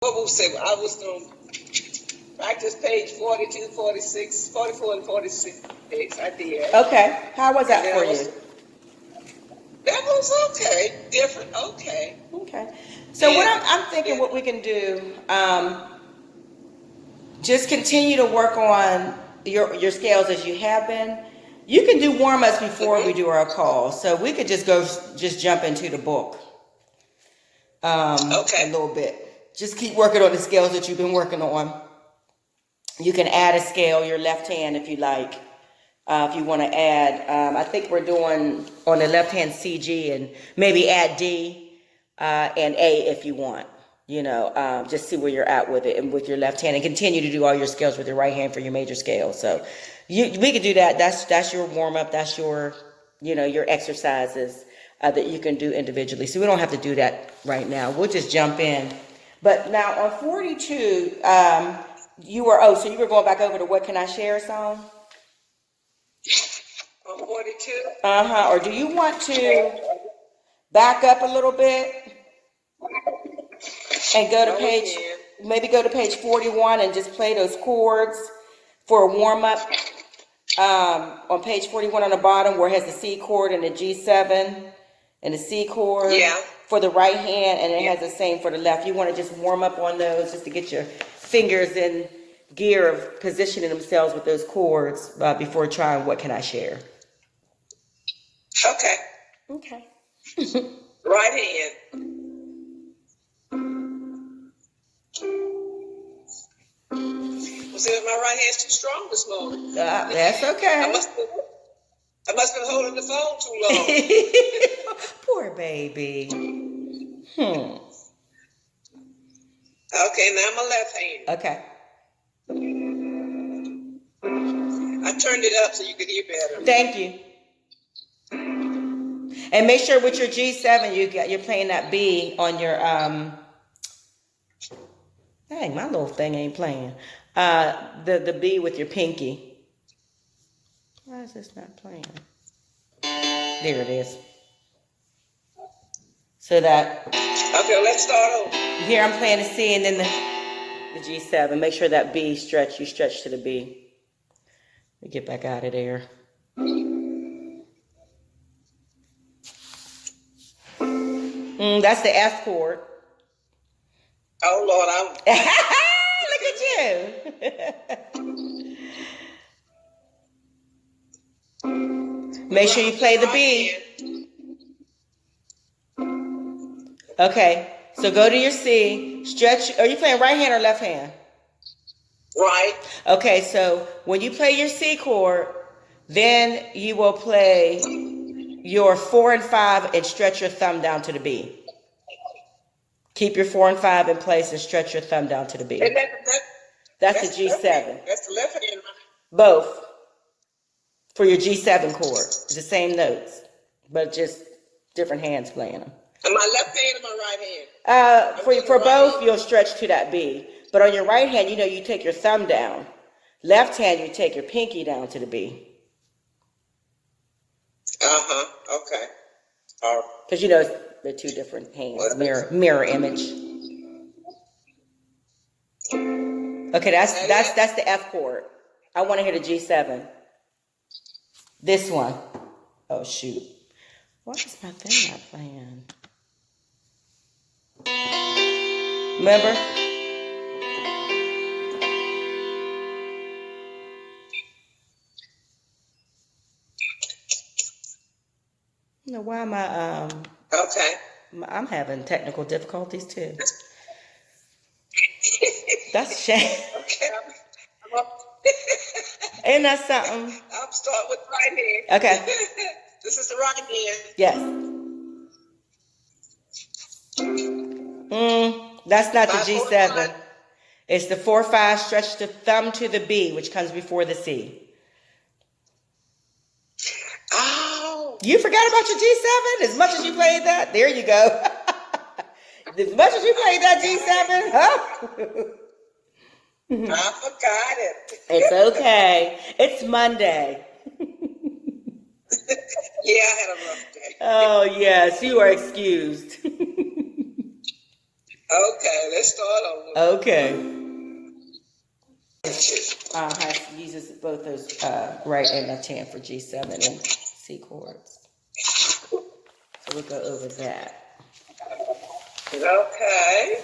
what we'll say, I was going to practice page 42, 46, 44, and 46. I did. Okay. How was that for you? That was okay. Different. Okay. Okay. So what I'm thinking what we can do, just continue to work on your scales as you have been. You can do warm-ups before we do our call. So we could just jump into the book. Okay. A little bit. Just keep working on the scales that you've been working on. You can add a scale, your left hand, if you like. If you want to add, I think we're doing on the left hand CG, and maybe add D and A if you want. You know, just see where you're at with it and with your left hand, and continue to do all your scales with your right hand for your major scale. So we could do that. That's your warm up. That's your, you know, your exercises that you can do individually. So we don't have to do that right now. We'll just jump in. But now on 42, so you were going back over to What Can I Share song? On 42? Or do you want to back up a little bit and go to page 41 and just play those chords for a warm-up? On page 41 on the bottom where it has the C chord and the G7 and the C chord for the right hand, and it has the same for the left. You want to just warm up on those just to get your fingers in gear of positioning themselves with those chords before trying What Can I Share? Okay. Okay. Right hand. Well, see, my right hand's too strong this morning. That's okay. I must have been holding the phone too long. Poor baby. Okay, now my left hand. Okay. I turned it up so you could hear better. Thank you. And make sure with your G7 you're playing that B on your dang, my little thing ain't playing. The B with your pinky. Why is this not playing? There it is. So that. Okay, let's start over. Here I'm playing the C and then the G7. Make sure that B you stretch to the B. Let me get back out of there. That's the F chord. Oh Lord, Look at you. Make sure you play the B. Okay, so go to your C, stretch. Are you playing right hand or left hand? Right. Okay, so when you play your C chord, then you will play your 4 and 5 and stretch your thumb down to the B. Keep your 4 and 5 in place and stretch your thumb down to the B. That's the G7. That's the left hand. Both. For your G7 chord. It's the same notes, but just different hands playing them. And my left hand and my right hand? For both, you'll stretch to that B. But on your right hand, you know, you take your thumb down. Left hand, you take your pinky down to the B. Okay. All right. Because, you know, they're two different hands. Mirror image. Okay, that's the F chord. I want to hear the G7. This one. Oh, shoot. Why is my thing not playing? Remember? You know, why am I, Okay. I'm having technical difficulties too. That's a shame. Okay. Ain't that something? I'll start with the right hand. Okay. This is the right hand. Yes. That's not the G7. It's the 4-5, stretch the thumb to the B, which comes before the C. Oh. You forgot about your G7? As much as you played that? There you go. As much as you played that G7, huh? I forgot it. It's okay. It's Monday. Yeah, I had a rough day. Oh, yes, you are excused. Okay, let's start over. Okay. Uses both those right and left hand for G7 and C chords. So we'll go over that. Okay.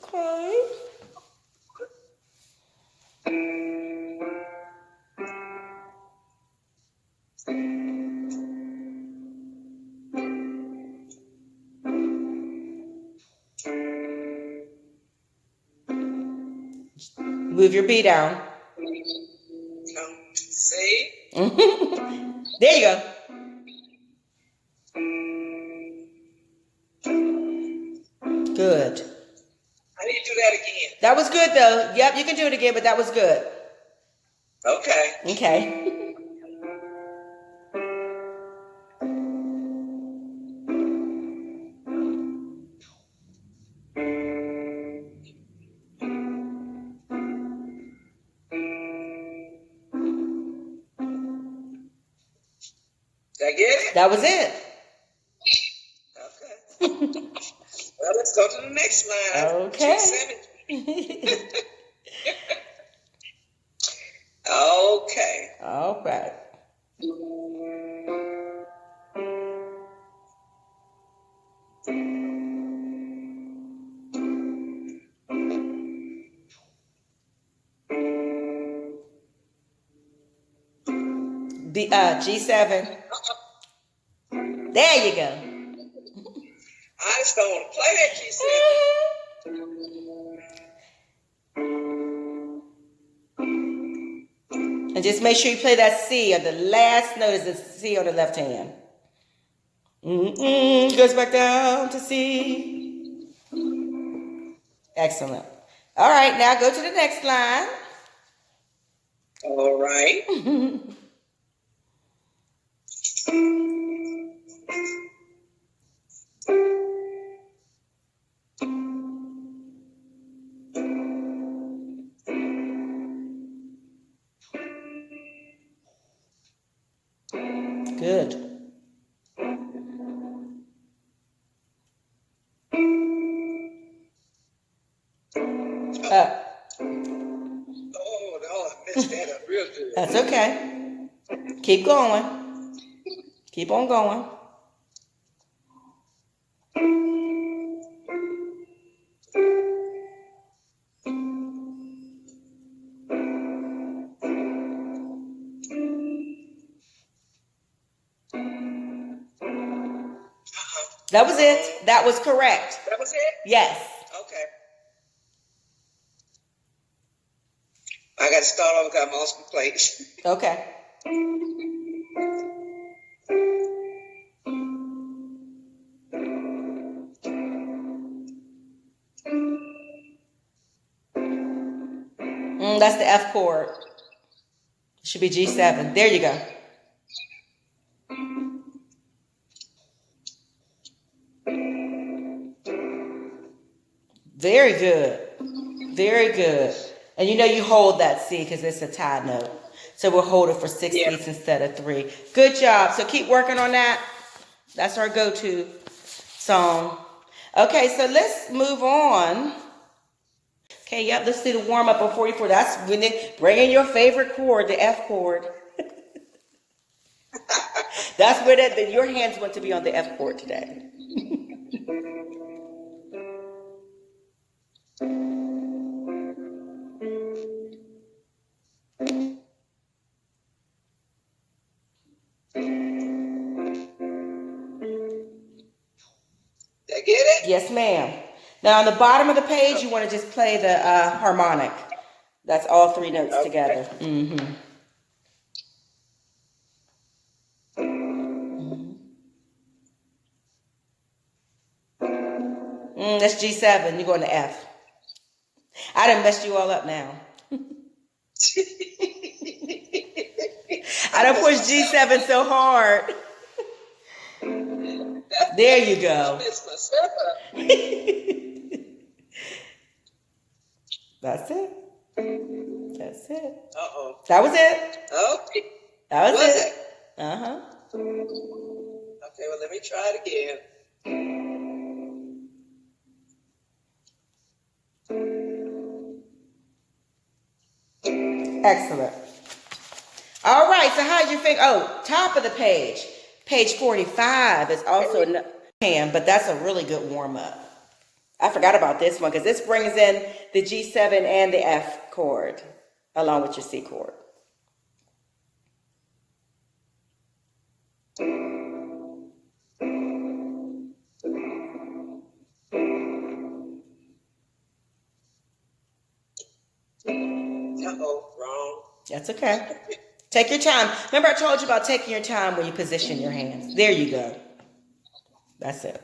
Okay. Move your B down. See? There you go. Good. I need to do that again. That was good though. Yep, you can do it again, but that was good. Okay. Okay. Did I get it? That was it. Okay. Well, let's go to the next line. Okay. Okay. All right. The G7. There you go. I just don't want to play that G7. And just make sure you play that C. The last note is the C on the left hand. Goes back down to C. Excellent. All right, now go to the next line. All right. Good. Oh, no, I messed that up real good. That's okay. Keep going. Keep on going. That was it. That was correct. That was it? Yes. Okay. I got to start over because I lost my place. Okay. That's the F chord. It should be G7. There you go. Very good. Very good. And you know you hold that C because it's a tie note. So we'll hold it for 6 beats instead of 3. Good job. So keep working on that. That's our go-to song. Okay, so let's move on. Okay, yep, let's do the warm-up on 44. That's when they bring in your favorite chord, the F chord. That's where your hands want to be on the F chord today. Did I get it? Yes, ma'am. Now, on the bottom of the page, you want to just play the harmonic. That's all 3 notes together. That's G7. You're going to F. I done messed you all up now. I done pushed G7 so hard. There you go. That's it. That's it. Uh-oh. That was it. Okay. That was Was it. it? Uh-huh. Okay, well, let me try it again. Excellent. All right, so how'd you think? Oh, top of the page. Page 45 is also a hand, but that's a really good warm-up. I forgot about this one because this brings in the G7 and the F chord along with your C chord. Uh-oh, wrong. That's okay. Take your time. Remember I told you about taking your time when you position your hands. There you go. That's it.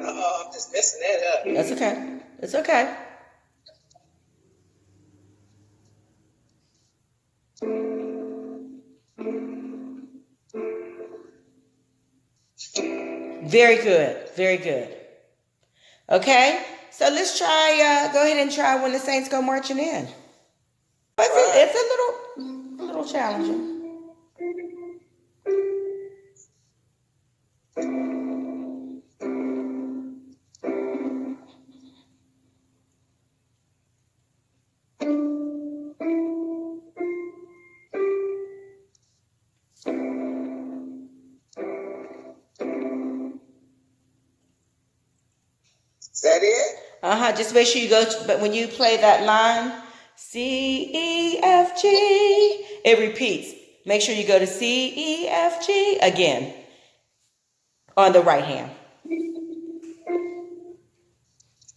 Uh-oh, I'm just messing that up. That's okay. It's okay. Very good. Very good. Okay, so let's try, go ahead and try When the Saints Go Marching In. It's a little challenging. Is that it? Just make sure you go, but when you play that line, C, E, F, G, it repeats. Make sure you go to C, E, F, G again on the right hand.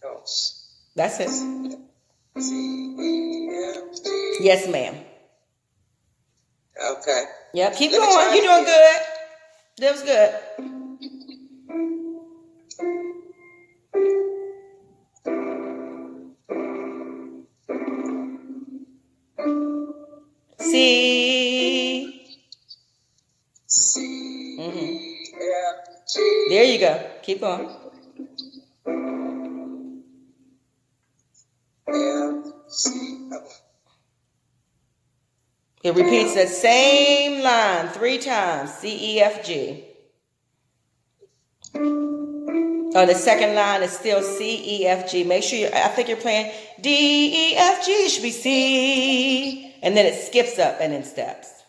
Oh. That's it. C, E, F, G. Yes, ma'am. Okay. Yep, keep going. You're doing good. That was good. C. C, F, G. There you go. Keep going. F, C. Oh. It repeats the same line 3 times. C, E, F, G. Oh, the second line is still C, E, F, G. Make sure I think you're playing D, E, F, G. It should be C. And then it skips up and then steps.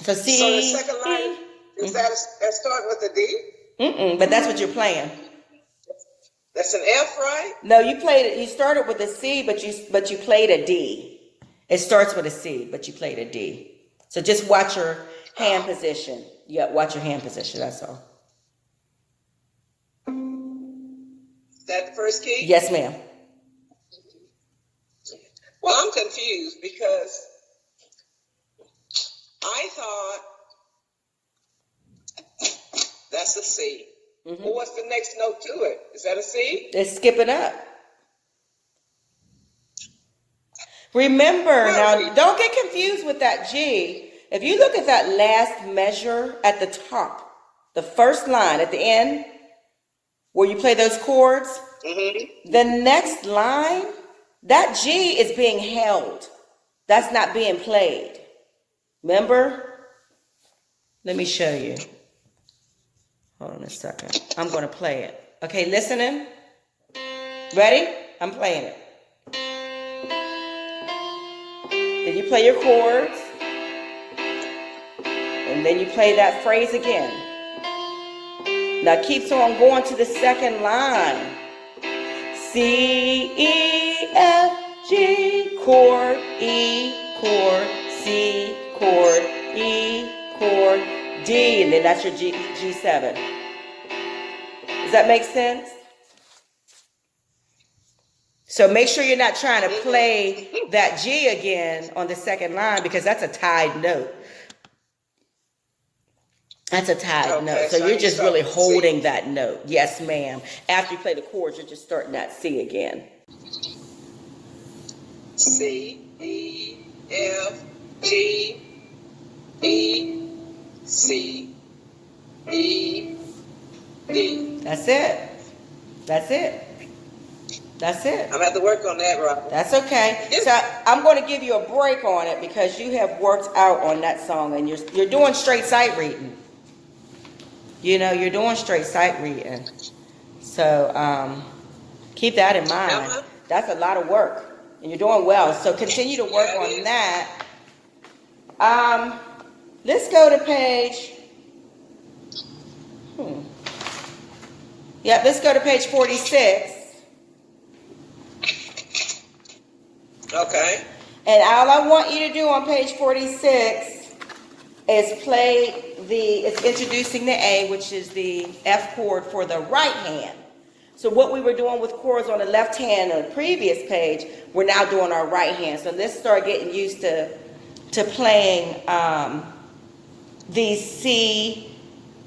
So C. So the second line, is that start with a D? But that's what you're playing. That's an F, right? No, you played it. You started with a C, but you played a D. It starts with a C, but you played a D. So just watch your hand position. Yeah, watch your hand position. That's all. Is that the first key? Yes, ma'am. Well, I'm confused because I thought that's a C. Well, what's the next note to it? Is that a C? It's skipping up. Remember, now, don't get confused with that G. If you look at that last measure at the top, the first line at the end, where you play those chords, the next line, that G is being held. That's not being played. Remember? Let me show you. Hold on a second. I'm going to play it. Okay, listening? Ready? I'm playing it. Then you play your chords. And then you play that phrase again. Now keeps on going to the second line. C, E, F, G, chord, E, chord, C, chord, E, chord, D, and then that's your G7. Does that make sense? So make sure you're not trying to play that G again on the second line because that's a tied note. That's a tied note. So you're just really holding that note. Yes, ma'am. After you play the chords, you're just starting that C again. C, E, F, G, E, C, E, D. That's it. That's it. That's it. I'm going to have to work on that, Robert. That's okay. So I'm going to give you a break on it because you have worked out on that song and you're doing straight sight reading. You know, you're doing straight sight reading. So keep that in mind. That's a lot of work. And you're doing well. So continue to work on that. Let's go to page. Let's go to page 46. Okay. And all I want you to do on page 46 is play it's introducing the A, which is the F chord for the right hand. So what we were doing with chords on the left hand on the previous page, we're now doing our right hand. So let's start getting used to playing these C,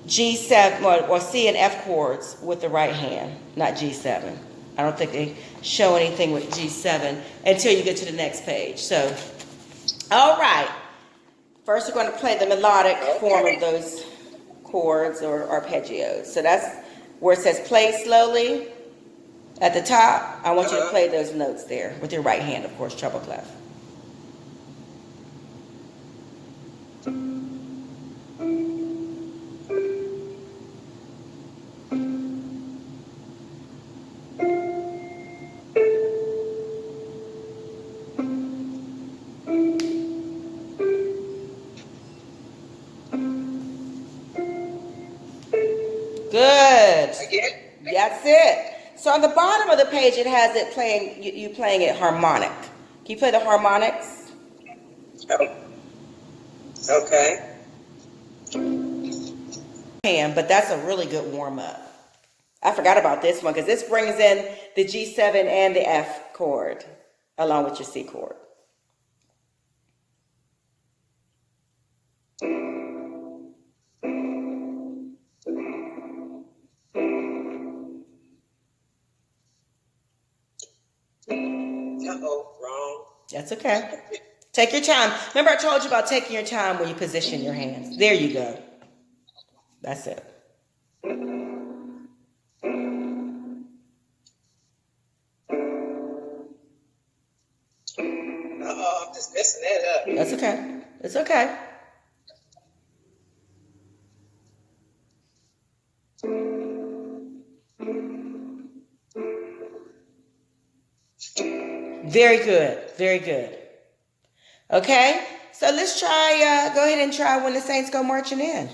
G7, or C and F chords with the right hand, not G7. I don't think they show anything with G7 until you get to the next page. So, all right. First, we're going to play the melodic form of those chords or arpeggios. So that's where it says play slowly at the top. I want you to play those notes there with your right hand, of course, treble clef. Good. Again? That's it. So on the bottom of the page, it has it playing, you playing it harmonic. Can you play the harmonics? Oh. Okay. But that's a really good warm up. I forgot about this one because this brings in the G7 and the F chord along with your C chord. Wrong. That's okay. Take your time. Remember I told you about taking your time when you position your hands. There you go. That's it. I'm just messing that up. That's okay. It's okay. Very good. Very good. Okay, so let's try, go ahead and try When the Saints Go Marching In.